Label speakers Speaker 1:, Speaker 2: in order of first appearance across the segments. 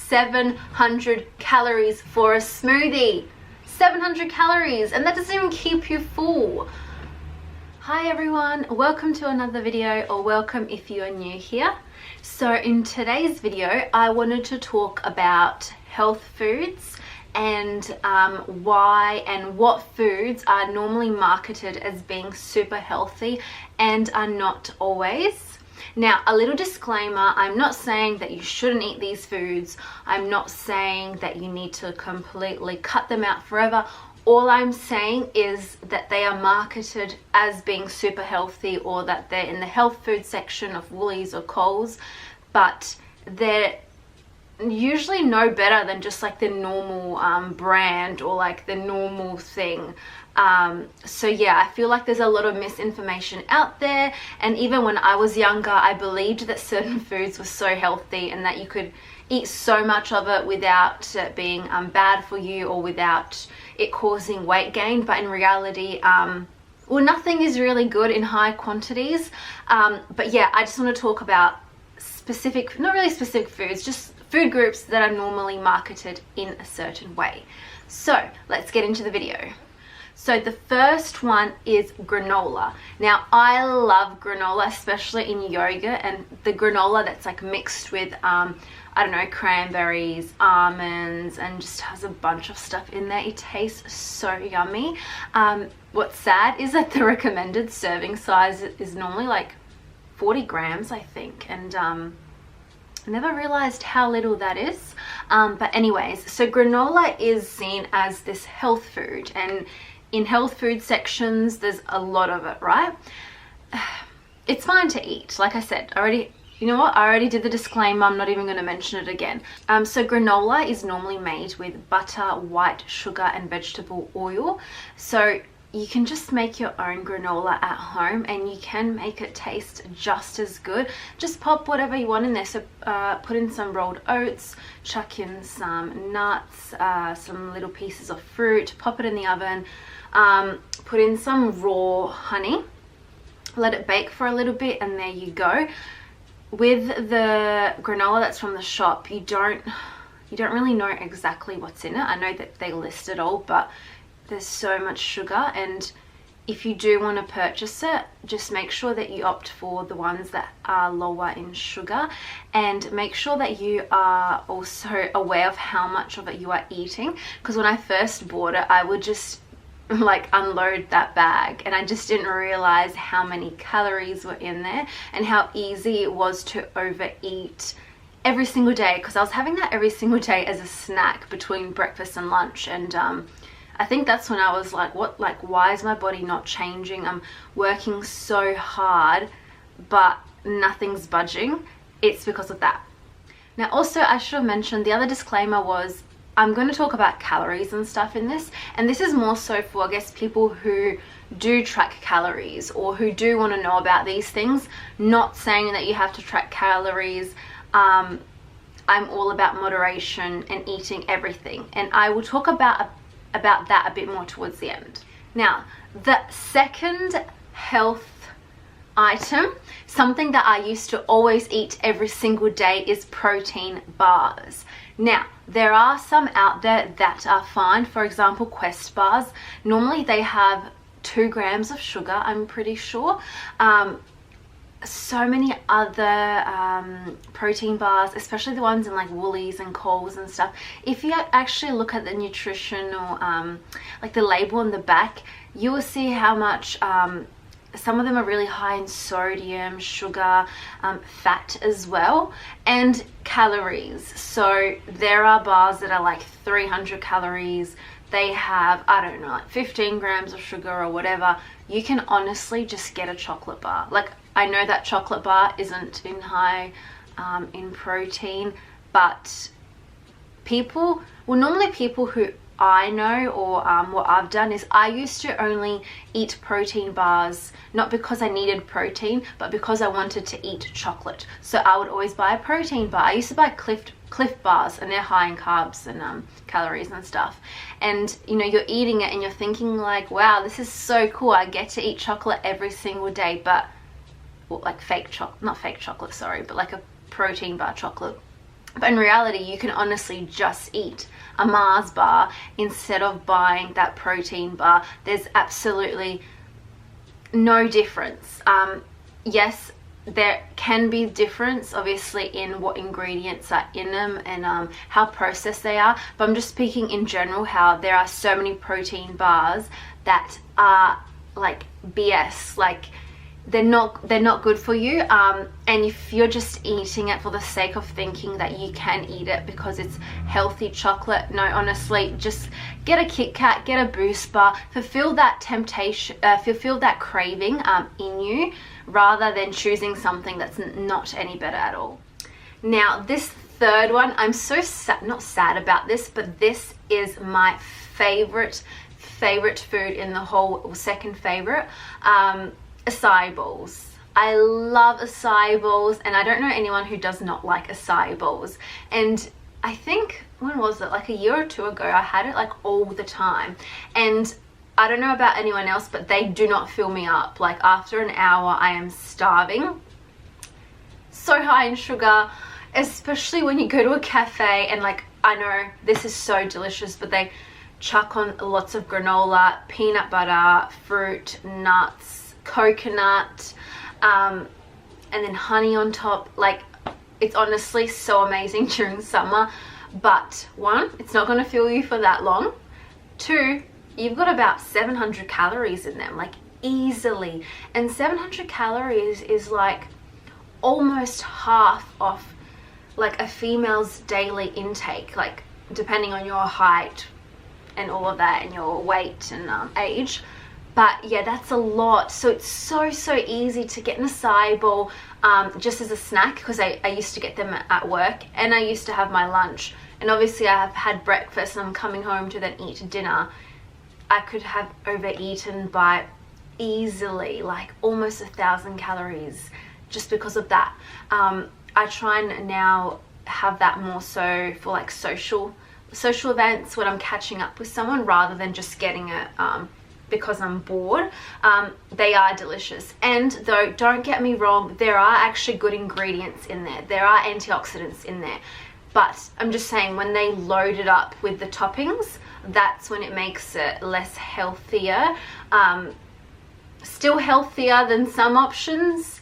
Speaker 1: 700 calories for a smoothie. 700 calories, and that doesn't even keep you full. Hi everyone, welcome to another video, or welcome if you are new here. So in today's video, I wanted to talk about health foods and why and what foods are normally marketed as being super healthy and are not always. Now, a little disclaimer, I'm not saying that you shouldn't eat these foods. I'm not saying that you need to completely cut them out forever. All I'm saying is that they are marketed as being super healthy, or that they're in the health food section of Woolies or Coles, but they're usually no better than just like the normal brand or like the normal thing. So yeah, I feel like there's a lot of misinformation out there, and even when I was younger, I believed that certain foods were so healthy and that you could eat so much of it without it being bad for you or without it causing weight gain. But in reality, well, nothing is really good in high quantities. But yeah, I just want to talk about specific, not really specific foods, just food groups that are normally marketed in a certain way. So let's get into the video. So the first one is granola. Now, I love granola, especially in yogurt, and the granola that's like mixed with I don't know, cranberries, almonds, and just has a bunch of stuff in there. It tastes so yummy. What's sad is that the recommended serving size is normally like 40 grams, I think, and I never realized how little that is. But anyways, so granola is seen as this health food, and in health food sections, there's a lot of it, right? It's fine to eat. Like I said, you know what? I already did the disclaimer. I'm not even going to mention it again. So granola is normally made with butter, white sugar, and vegetable oil. So you can just make your own granola at home, and you can make it taste just as good. Just pop whatever you want in there. So put in some rolled oats, chuck in some nuts, some little pieces of fruit, pop it in the oven, put in some raw honey, let it bake for a little bit, and there you go. With the granola that's from the shop, you don't really know exactly what's in it. I know that they list it all, but there's so much sugar, and if you do want to purchase it, just make sure that you opt for the ones that are lower in sugar, and make sure that you are also aware of how much of it you are eating, because when I first bought it, I would just like unload that bag, and I just didn't realize how many calories were in there and how easy it was to overeat every single day, because I was having that every single day as a snack between breakfast and lunch. And I think that's when I was like, what, like, why is my body not changing? I'm working so hard, but nothing's budging. It's because of that. Now, also, I should have mentioned, the other disclaimer was, I'm going to talk about calories and stuff in this, and this is more so for, I guess, people who do track calories or who do want to know about these things. Not saying that you have to track calories. I'm all about moderation and eating everything, and I will talk about that a bit more towards the end. Now, the second health item, something that I used to always eat every single day, is protein bars. Now, there are some out there that are fine. For example, Quest bars. Normally they have 2 grams of sugar, I'm pretty sure. So many other protein bars, especially the ones in like Woolies and Coles and stuff. If you actually look at the nutritional, like the label on the back, you will see how much some of them are really high in sodium, sugar, fat as well, and calories. So there are bars that are like 300 calories. They have, I don't know, like 15 grams of sugar or whatever. You can honestly just get a chocolate bar. Like, I know that chocolate bar isn't in high in protein, but people, well, normally people who I know, or what I've done is I used to only eat protein bars, not because I needed protein, but because I wanted to eat chocolate. So I would always buy a protein bar. I used to buy Cliff bars, and they're high in carbs and calories and stuff. And you know, you're eating it and you're thinking like, wow, this is so cool. I get to eat chocolate every single day, but well, like fake chocolate, not fake chocolate, sorry, but like a protein bar chocolate. But in reality, you can honestly just eat a Mars bar instead of buying that protein bar. There's absolutely no difference. Yes, there can be difference obviously in what ingredients are in them and how processed they are, but I'm just speaking in general how there are so many protein bars that are like BS, like they're not good for you, and if you're just eating it for the sake of thinking that you can eat it because it's healthy chocolate, no, honestly, just get a Kit Kat, get a Boost bar, fulfill that temptation, fulfill that craving in you, rather than choosing something that's not any better at all. Now this third one, I'm so not sad about this, but this is my favorite food in the whole, second favorite, acai bowls. I love acai bowls, and I don't know anyone who does not like acai bowls. And I think, when was it, like a year or two ago, I had it like all the time, and I don't know about anyone else, but they do not fill me up. Like after an hour I am starving, so high in sugar, especially when you go to a cafe and, like, I know this is so delicious, but they chuck on lots of granola, peanut butter, fruit, nuts, coconut, and then honey on top. Like, it's honestly so amazing during summer. But one, it's not going to fill you for that long. Two, you've got about 700 calories in them, like easily. And 700 calories is like almost half of like a female's daily intake, like depending on your height and all of that and your weight and age. But yeah, that's a lot. So it's so easy to get an acai bowl just as a snack, because I used to get them at work, and I used to have my lunch, and obviously I have had breakfast and I'm coming home to then eat dinner. I could have overeaten by easily like almost 1,000 calories just because of that. I try and now have that more so for like social events when I'm catching up with someone, rather than just getting it because I'm bored. They are delicious, and though, don't get me wrong, there are actually good ingredients in there. There are antioxidants in there, but I'm just saying, when they load it up with the toppings, that's when it makes it less healthier. Still healthier than some options,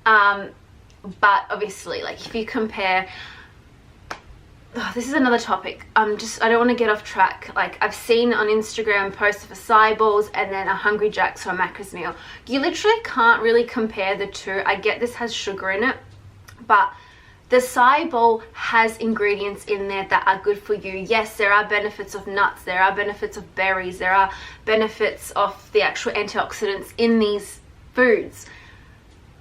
Speaker 1: but obviously, like, if you compare, this is another topic. I don't want to get off track. Like, I've seen on Instagram posts of acai bowls and then a Hungry Jack's or a Macca's meal. You literally can't really compare the two. I get this has sugar in it, but the acai bowl has ingredients in there that are good for you. Yes, there are benefits of nuts, there are benefits of berries, there are benefits of the actual antioxidants in these foods.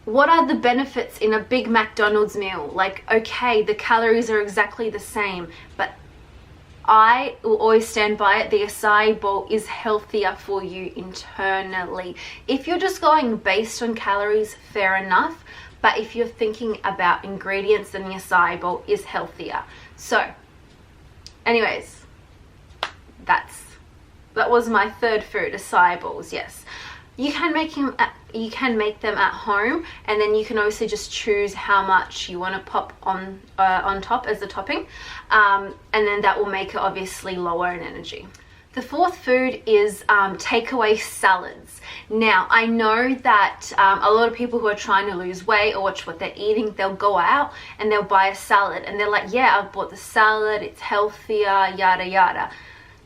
Speaker 1: What are the benefits in a big McDonald's meal? Like, okay, the calories are exactly the same, but I will always stand by it. The acai bowl is healthier for you internally. If you're just going based on calories, fair enough. But if you're thinking about ingredients, then the acai bowl is healthier. So, anyways, that was my third food, acai bowls. Yes, you can make them at home, and then you can obviously just choose how much you want to pop on top as the topping, and then that will make it obviously lower in energy. The fourth food is takeaway salads. Now, I know that a lot of people who are trying to lose weight or watch what they're eating, they'll go out and they'll buy a salad, and they're like, yeah, I bought the salad, it's healthier, yada yada.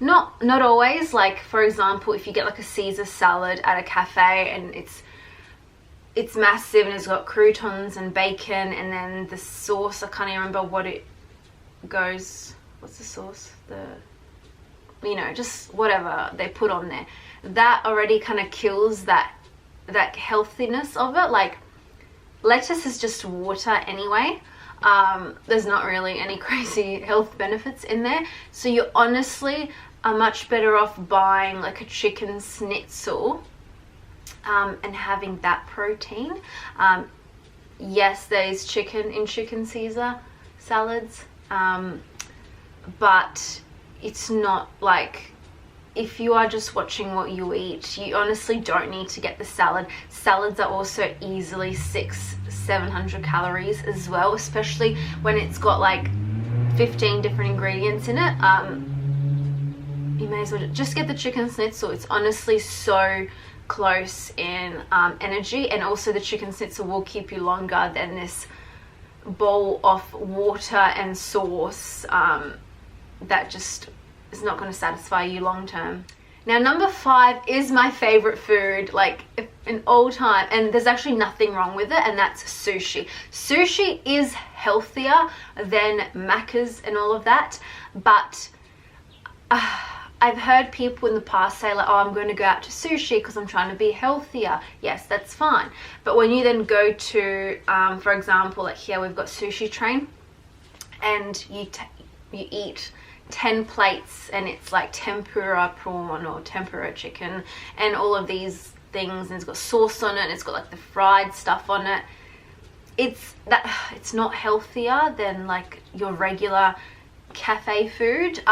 Speaker 1: Not always. Like, for example, if you get like a Caesar salad at a cafe and it's massive and it's got croutons and bacon, and then the sauce, I can't even remember what it goes, what's the sauce? Just whatever they put on there. That already kind of kills that healthiness of it. Like, lettuce is just water anyway. There's not really any crazy health benefits in there. So you honestly are much better off buying like a chicken schnitzel and having that protein. Yes, there is chicken in chicken Caesar salads, but it's not like, if you are just watching what you eat, you honestly don't need to get the salad. Salads are also easily 600-700 calories as well, especially when it's got like 15 different ingredients in it. You may as well just get the chicken schnitzel. It's honestly so close in energy, and also the chicken schnitzel will keep you longer than this bowl of water and sauce that just is not going to satisfy you long term. Now, number 5 is my favorite food, like in all time, and there's actually nothing wrong with it, and that's sushi. Sushi is healthier than Macca's and all of that, but I've heard people in the past say like, oh, I'm going to go out to sushi because I'm trying to be healthier. Yes, that's fine. But when you then go to, for example, like here we've got Sushi Train, and you eat 10 plates, and it's like tempura prawn or tempura chicken and all of these things, and it's got sauce on it, and it's got like the fried stuff on it. It's not healthier than like your regular cafe food.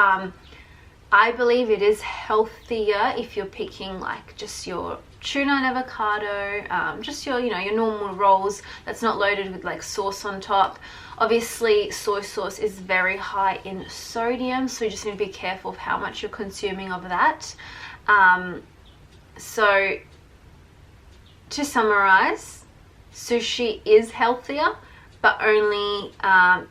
Speaker 1: I believe it is healthier if you're picking like just your tuna and avocado, just your, you know, your normal rolls that's not loaded with like sauce on top. Obviously, soy sauce is very high in sodium, so you just need to be careful of how much you're consuming of that. So to summarize, sushi is healthier, but only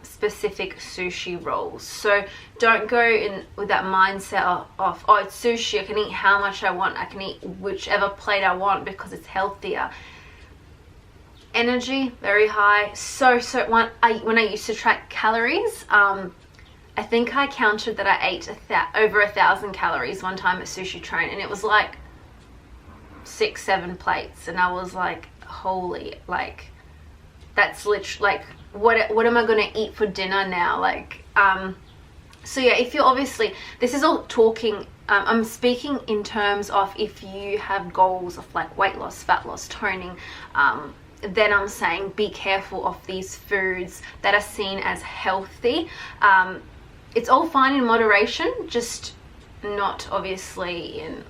Speaker 1: specific sushi rolls. So don't go in with that mindset of oh, it's sushi, I can eat how much I want, I can eat whichever plate I want because it's healthier. Energy, very high. When I used to track calories, I think I counted that I ate over 1,000 calories one time at Sushi Train, and it was like 6-7 plates, and I was like, holy, like, that's literally like, what am I gonna eat for dinner now? Like, so yeah, if you're obviously, this is all talking, I'm speaking in terms of if you have goals of like weight loss, fat loss, toning, then I'm saying be careful of these foods that are seen as healthy. It's all fine in moderation, just not obviously in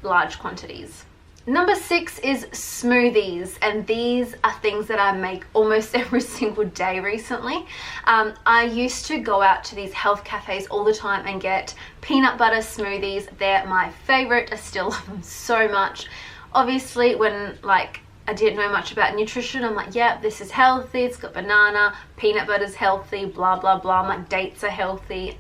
Speaker 1: large quantities. Number 6 is smoothies, and these are things that I make almost every single day recently. I used to go out to these health cafes all the time and get peanut butter smoothies. They're my favorite. I still love them so much. Obviously, when like I didn't know much about nutrition, I'm like, yeah, this is healthy, it's got banana, peanut butter's healthy, blah blah blah. I'm like, dates are healthy.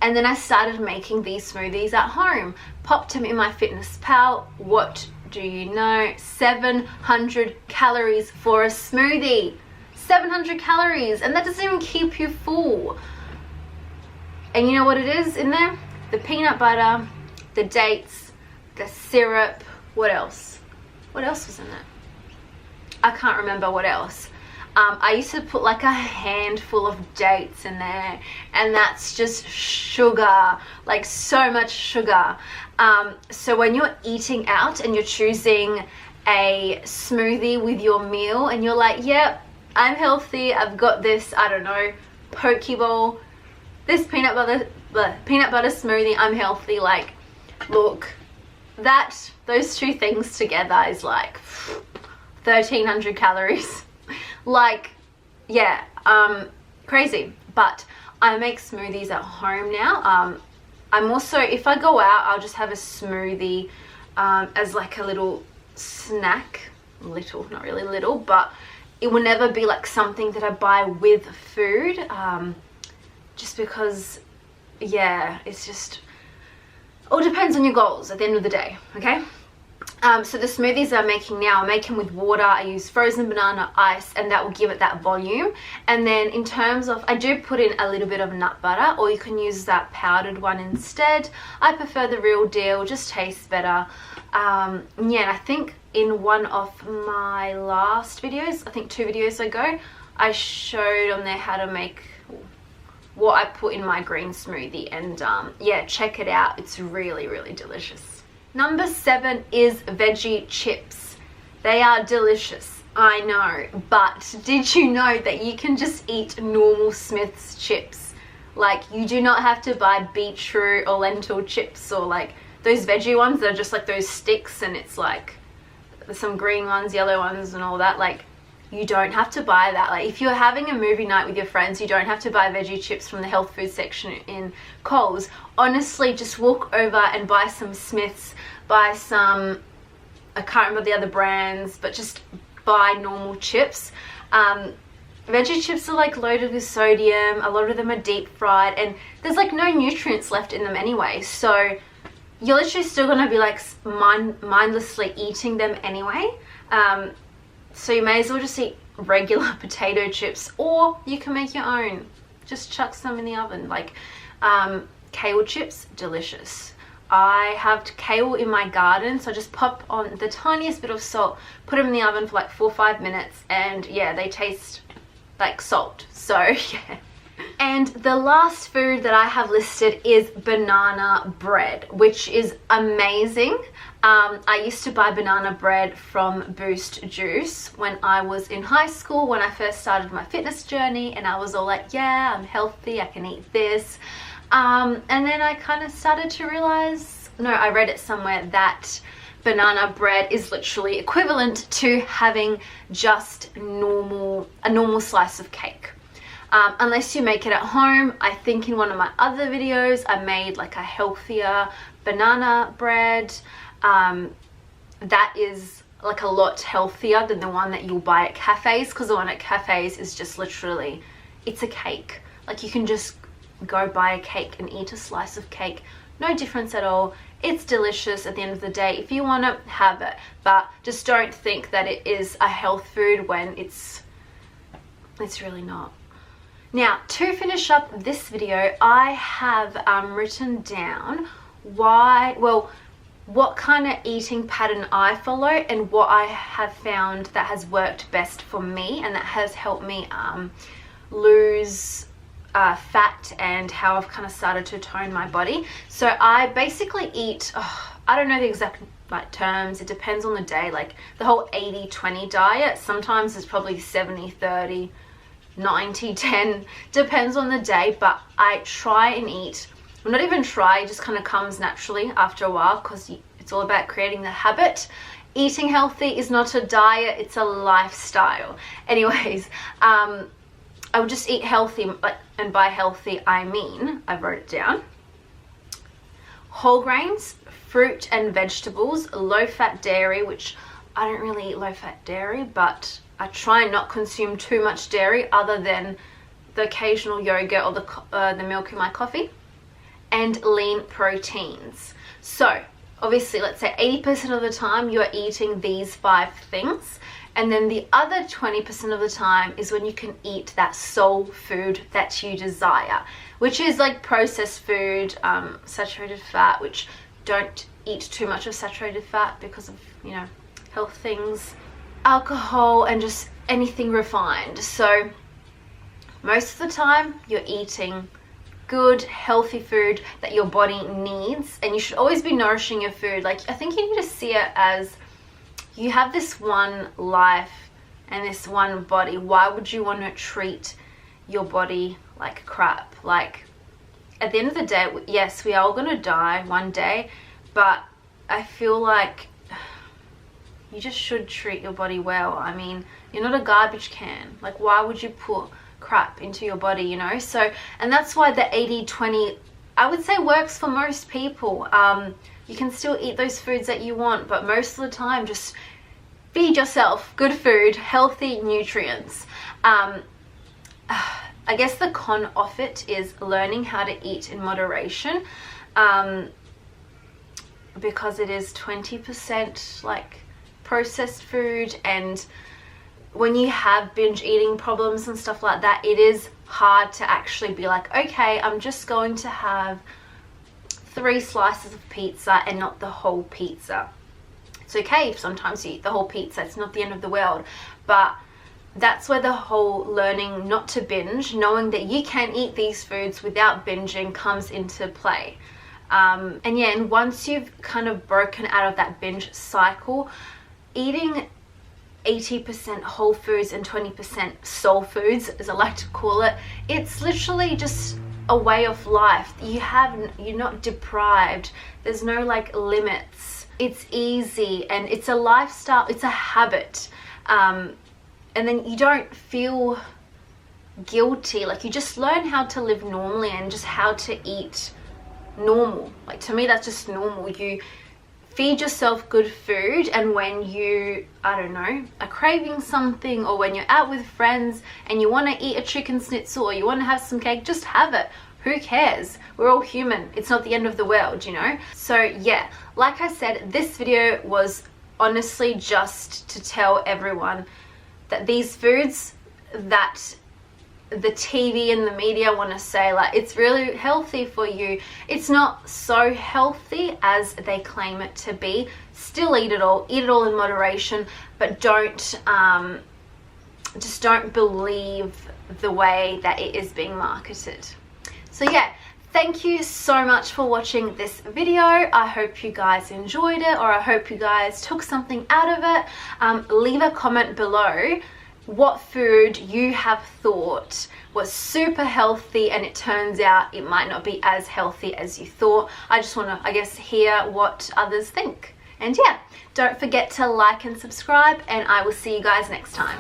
Speaker 1: And then I started making these smoothies at home. Popped them in my Fitness Pal. What do you know? 700 calories for a smoothie. 700 calories, and that doesn't even keep you full. And you know what it is in there? The peanut butter, the dates, the syrup. What else? What else was in it? I can't remember what else. I used to put like a handful of dates in there, and that's just sugar, like so much sugar. So when you're eating out and you're choosing a smoothie with your meal and you're like, yep, I'm healthy, I've got this, I don't know, poke bowl, this peanut butter smoothie, I'm healthy, like, look, those two things together is like 1,300 calories. Like, yeah, crazy. But I make smoothies at home now. I'm also, if I go out, I'll just have a smoothie as like a little snack. Little, not really little, but it will never be like something that I buy with food, just because, yeah, it's just, all depends on your goals at the end of the day, okay? So the smoothies I'm making now, I make them with water. I use frozen banana, ice, and that will give it that volume. And then in terms of, I do put in a little bit of nut butter, or you can use that powdered one instead. I prefer the real deal, just tastes better. Yeah, and I think in one of my last videos, I think 2 videos ago, I showed on there how to make what I put in my green smoothie, and yeah, check it out. It's really, really delicious. Number 7 is veggie chips. They are delicious, I know, but did you know that you can just eat normal Smith's chips? Like, you do not have to buy beetroot or lentil chips, or like those veggie ones that are just like those sticks, and it's like there's some green ones, yellow ones and all that. Like, you don't have to buy that. Like if you're having a movie night with your friends, you don't have to buy veggie chips from the health food section in Coles. Honestly, just walk over and buy some Smiths, buy some, I can't remember the other brands, but just buy normal chips. Veggie chips are like loaded with sodium, a lot of them are deep fried, and there's like no nutrients left in them anyway, so you're literally still gonna be like mindlessly eating them anyway. So you may as well just eat regular potato chips, or you can make your own. Just chuck some in the oven. Like kale chips, delicious. I have kale in my garden, so I just pop on the tiniest bit of salt, put them in the oven for like 4 or 5 minutes, and yeah, they taste like salt. So yeah. And the last food that I have listed is banana bread, which is amazing. I used to buy banana bread from Boost Juice when I was in high school, when I first started my fitness journey, and I was all like, yeah, I'm healthy, I can eat this. And then I kind of started to realize, no, I read it somewhere that banana bread is literally equivalent to having just a normal slice of cake. Unless you make it at home. I think in one of my other videos I made like a healthier banana bread that is like a lot healthier than the one that you'll buy at cafes, because the one at cafes is just literally, it's a cake. Like you can just go buy a cake and eat a slice of cake, no difference at all. It's delicious at the end of the day if you want to have it, but just don't think that it is a health food when it's really not. Now, to finish up this video, I have written down what kind of eating pattern I follow and what I have found that has worked best for me and that has helped me lose fat, and how I've kind of started to tone my body. So I basically eat, I don't know the exact like terms, it depends on the day, like the whole 80-20 diet. Sometimes it's probably 70-30, 90-10, depends on the day, but I try and eat, well, not even try, it just kind of comes naturally after a while, because it's all about creating the habit. Eating healthy is not a diet, it's a lifestyle. Anyways, I would just eat healthy, and by healthy I mean, I wrote it down, whole grains, fruit and vegetables, low-fat dairy, which I don't really eat low-fat dairy, but I try and not consume too much dairy other than the occasional yogurt or the milk in my coffee, and lean proteins. So obviously, let's say 80% of the time you're eating these 5 things, and then the other 20% of the time is when you can eat that soul food that you desire, which is like processed food, saturated fat, which don't eat too much of saturated fat because of, you know, health things, alcohol, and just anything refined. So most of the time you're eating good healthy food that your body needs, and you should always be nourishing your food. Like, I think you need to see it as you have this one life and this one body. Why would you want to treat your body like crap? Like, at the end of the day, yes, we are all gonna die one day, but I feel like you just should treat your body well. I mean, you're not a garbage can. Like, why would you put crap into your body, you know? So, and that's why the 80-20, I would say, works for most people. You can still eat those foods that you want, but most of the time just feed yourself good food, healthy nutrients. I guess the con of it is learning how to eat in moderation, because it is 20% like processed food, and when you have binge eating problems and stuff like that, it is hard to actually be like, okay, I'm just going to have 3 slices of pizza and not the whole pizza. It's okay if sometimes you eat the whole pizza, it's not the end of the world, but that's where the whole learning not to binge, knowing that you can eat these foods without binging, comes into play. And yeah, and once you've kind of broken out of that binge cycle, eating 80% whole foods and 20% soul foods, as I like to call it, it's literally just a way of life. You're not deprived. There's no like limits. It's easy, and it's a lifestyle, it's a habit. then you don't feel guilty. Like, you just learn how to live normally and just how to eat normal. Like, to me, that's just normal. You feed yourself good food, and when you, I don't know, are craving something, or when you're out with friends and you want to eat a chicken schnitzel or you want to have some cake, just have it. Who cares? We're all human. It's not the end of the world, you know? So yeah, like I said, this video was honestly just to tell everyone that these foods that the TV and the media want to say, like, it's really healthy for you, it's not so healthy as they claim it to be. Still eat it all in moderation, but don't just don't believe the way that it is being marketed. So yeah, thank you so much for watching this video. I hope you guys enjoyed it, or I hope you guys took something out of it. Leave a comment below what food you have thought was super healthy and it turns out it might not be as healthy as you thought. I just want to, I guess, hear what others think. And yeah, don't forget to like and subscribe, and I will see you guys next time.